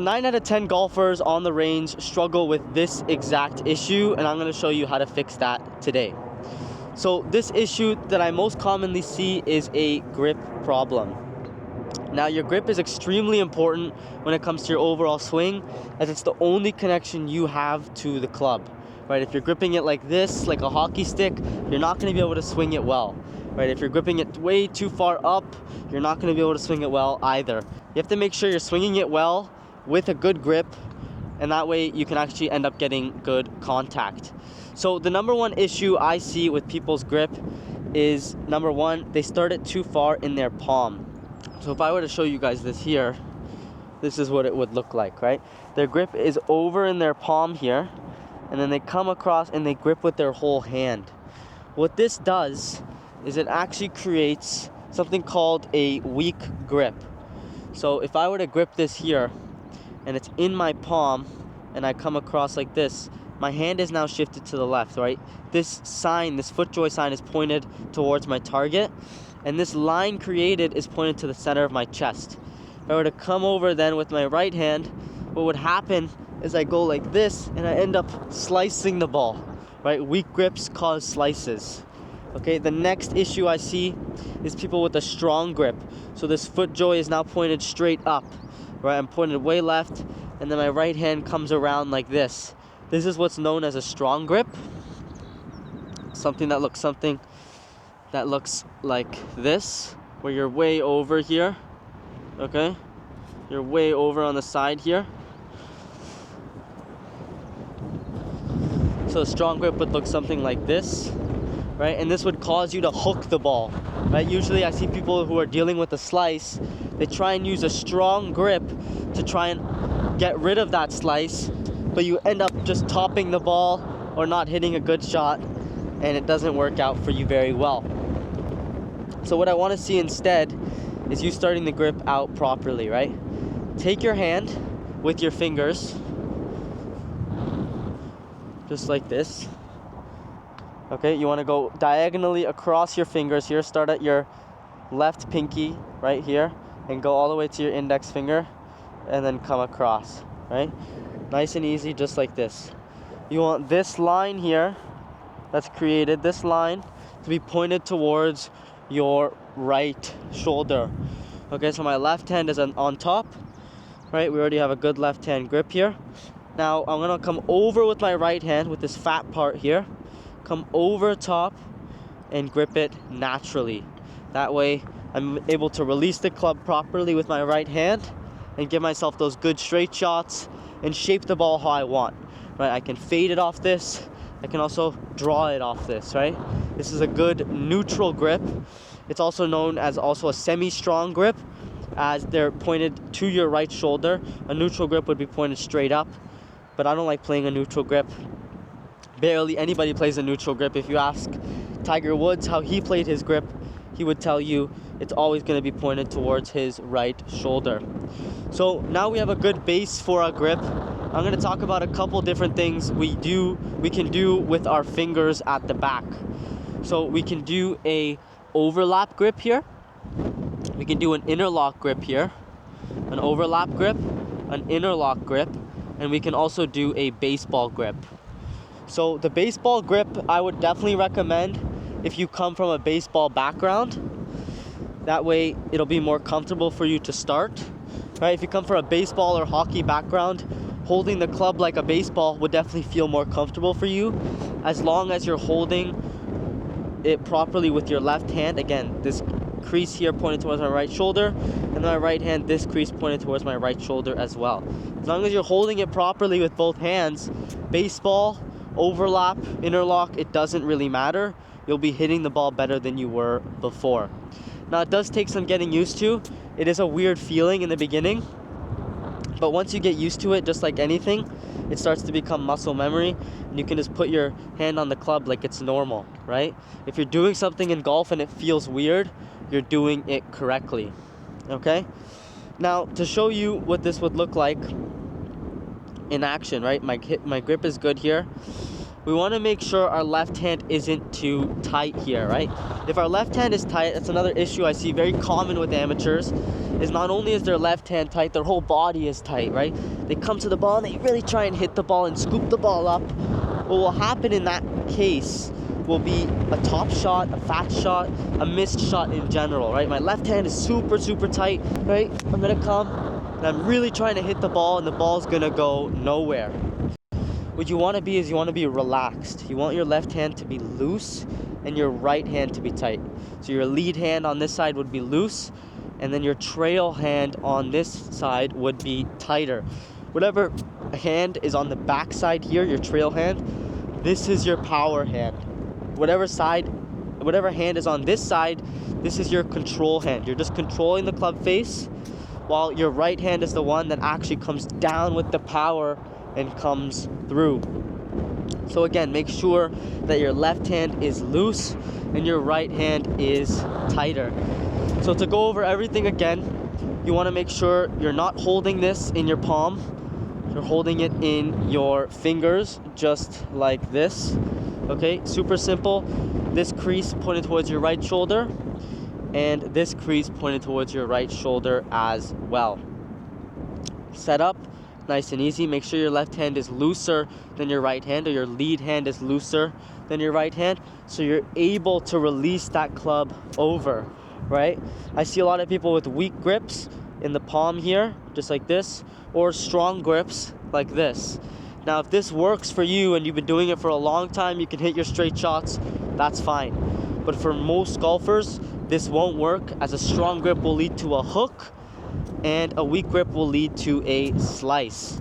9 out of 10 golfers on the range struggle with this exact issue, and I'm going to show you how to fix that today. So this issue that I most commonly see is a grip problem. Now, your grip is extremely important when it comes to your overall swing, as it's the only connection you have to the club, right? If you're gripping it like this, like a hockey stick, you're not going to be able to swing it well, right? If you're gripping it way too far up, you're not going to be able to swing it well either. You have to make sure you're swinging it well with a good grip, and that way you can actually end up getting good contact. So the number one issue I see with people's grip is, number one, they start it too far in their palm. So if I were to show you guys this here, this is what it would look like, right? Their grip is over in their palm here, and then they come across and they grip with their whole hand. What this does is it actually creates something called a weak grip. So if I were to grip this here, and it's in my palm, and I come across like this, my hand is now shifted to the left, right? This sign, this FootJoy sign, is pointed towards my target, and this line created is pointed to the center of my chest. If I were to come over then with my right hand, what would happen is I go like this, and I end up slicing the ball, right? Weak grips cause slices. Okay, the next issue I see is people with a strong grip. So this FootJoy is now pointed straight up, right? I'm pointed way left, and then my right hand comes around like this. This is what's known as a strong grip. Something that looks like this, where you're way over here, okay? You're way over on the side here. So a strong grip would look something like this, right? And this would cause you to hook the ball, right? Usually I see people who are dealing with a slice, they try and use a strong grip to try and get rid of that slice, but you end up just topping the ball or not hitting a good shot, and it doesn't work out for you very well. So what I want to see instead is you starting the grip out properly, right? Take your hand with your fingers, just like this. Okay, you want to go diagonally across your fingers here. Start at your left pinky right here and go all the way to your index finger, and then come across, right? Nice and easy, just like this. You want this line here that's created, this line, to be pointed towards your right shoulder. Okay, so my left hand is on top, right? We already have a good left hand grip here. Now I'm gonna come over with my right hand with this fat part here, come over top and grip it naturally. That way I'm able to release the club properly with my right hand and give myself those good straight shots and shape the ball how I want, right? I can fade it off this, I can also draw it off this, right? This is a good neutral grip. It's also known as also a semi-strong grip, as they're pointed to your right shoulder. A neutral grip would be pointed straight up, but I don't like playing a neutral grip. Barely anybody plays a neutral grip. If you ask Tiger Woods how he played his grip, he would tell you it's always going to be pointed towards his right shoulder. So now we have a good base for our grip. I'm going to talk about a couple different things we can do with our fingers at the back. So we can do a overlap grip here. We can do an interlock grip here, an overlap grip, an interlock grip, and we can also do a baseball grip. So the baseball grip I would definitely recommend if you come from a baseball background. That way it'll be more comfortable for you to start, right? If you come from a baseball or hockey background, holding the club like a baseball would definitely feel more comfortable for you, as long as you're holding it properly with your left hand. Again, this crease here pointed towards my right shoulder, and my right hand, this crease pointed towards my right shoulder as well. As long as you're holding it properly with both hands, baseball, overlap, interlock, it doesn't really matter. You'll be hitting the ball better than you were before. Now, it does take some getting used to. It is a weird feeling in the beginning, but once you get used to it, just like anything, it starts to become muscle memory, and you can just put your hand on the club like it's normal, right? If you're doing something in golf and it feels weird, you're doing it correctly, okay? Now, to show you what this would look like in action, right? My grip is good here. We want to make sure our left hand isn't too tight here, right? If our left hand is tight, that's another issue I see very common with amateurs, is not only is their left hand tight, their whole body is tight, right? They come to the ball and they really try and hit the ball and scoop the ball up. What will happen in that case will be a top shot, a fat shot, a missed shot in general, right? My left hand is super, super tight, right? I'm gonna come and I'm really trying to hit the ball and the ball's gonna go nowhere. What you wanna be is you wanna be relaxed. You want your left hand to be loose and your right hand to be tight. So your lead hand on this side would be loose, and then your trail hand on this side would be tighter. Whatever hand is on the back side here, your trail hand, this is your power hand. Whatever hand is on this side, this is your control hand. You're just controlling the club face, while your right hand is the one that actually comes down with the power and comes through. So again, make sure that your left hand is loose and your right hand is tighter. So to go over everything again, you want to make sure you're not holding this in your palm. You're holding it in your fingers, just like this. Okay, super simple. This crease pointed towards your right shoulder, and this crease pointed towards your right shoulder as well. Set up nice and easy. Make sure your left hand is looser than your right hand, or your lead hand is looser than your right hand, so you're able to release that club over, right? I see a lot of people with weak grips in the palm here, just like this, or strong grips like this. Now, if this works for you and you've been doing it for a long time, you can hit your straight shots, that's fine. But for most golfers, this won't work, as a strong grip will lead to a hook and a weak grip will lead to a slice.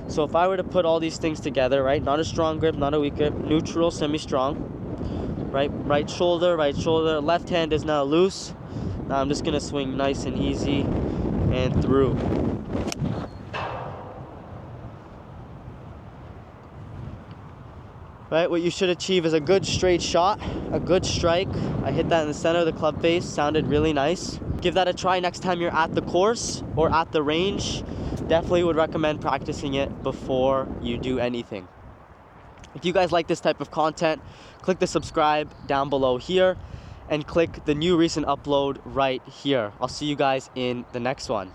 So if I were to put all these things together, right, not a strong grip, not a weak grip, neutral, semi-strong, right, right shoulder, left hand is now loose. Now I'm just gonna swing nice and easy and through. Right, what you should achieve is a good straight shot, a good strike. I hit that in the center of the club face, sounded really nice. Give that a try next time you're at the course or at the range. Definitely would recommend practicing it before you do anything. If you guys like this type of content, click the subscribe down below here and click the new recent upload right here. I'll see you guys in the next one.